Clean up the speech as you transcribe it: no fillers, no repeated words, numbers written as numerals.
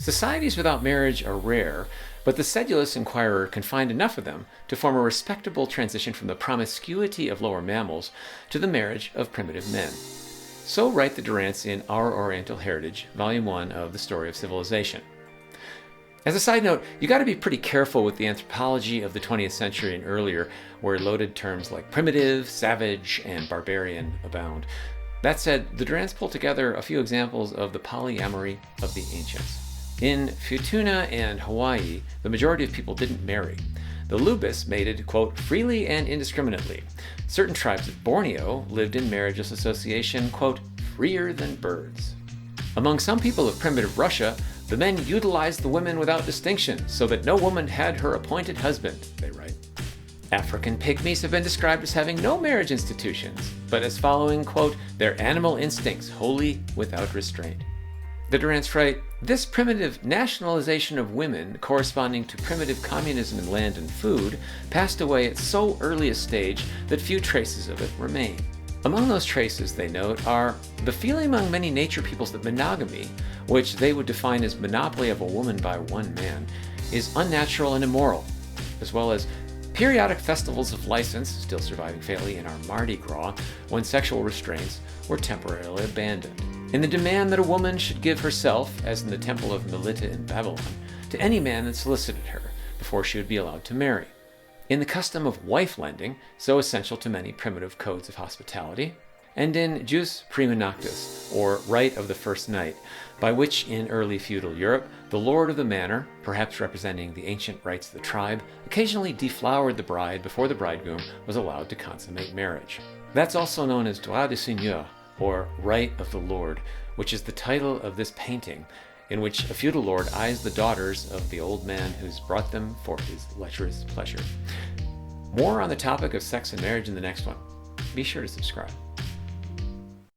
Societies without marriage are rare, but the sedulous inquirer can find enough of them to form a respectable transition from the promiscuity of lower mammals to the marriage of primitive men. So write the Durants in Our Oriental Heritage, Volume 1 of The Story of Civilization. As a side note, you got to be pretty careful with the anthropology of the 20th century and earlier, where loaded terms like primitive, savage, and barbarian abound. That said, the Durants pull together a few examples of the polyamory of the ancients. In Futuna and Hawaii, the majority of people didn't marry. The Lubis mated, quote, freely and indiscriminately. Certain tribes of Borneo lived in marriageless association, quote, freer than birds. Among some people of primitive Russia, the men utilized the women without distinction, so that no woman had her appointed husband, they write. African pygmies have been described as having no marriage institutions, but as following, quote, their animal instincts wholly without restraint. The Durants write, this primitive nationalization of women, corresponding to primitive communism in land and food, passed away at so early a stage that few traces of it remain. Among those traces, they note, are the feeling among many nature peoples that monogamy, which they would define as monopoly of a woman by one man, is unnatural and immoral, as well as periodic festivals of license, still surviving faintly in our Mardi Gras, when sexual restraints were temporarily abandoned. In the demand that a woman should give herself, as in the temple of Melita in Babylon, to any man that solicited her, before she would be allowed to marry. In the custom of wife-lending, so essential to many primitive codes of hospitality, and in jus prima noctis, or rite of the first night, by which in early feudal Europe, the lord of the manor, perhaps representing the ancient rights of the tribe, occasionally deflowered the bride before the bridegroom was allowed to consummate marriage. That's also known as droit de seigneur, or right of the lord, which is the title of this painting, in which a feudal lord eyes the daughters of the old man who's brought them for his lecherous pleasure. More on the topic of sex and marriage in the next one. Be sure to subscribe.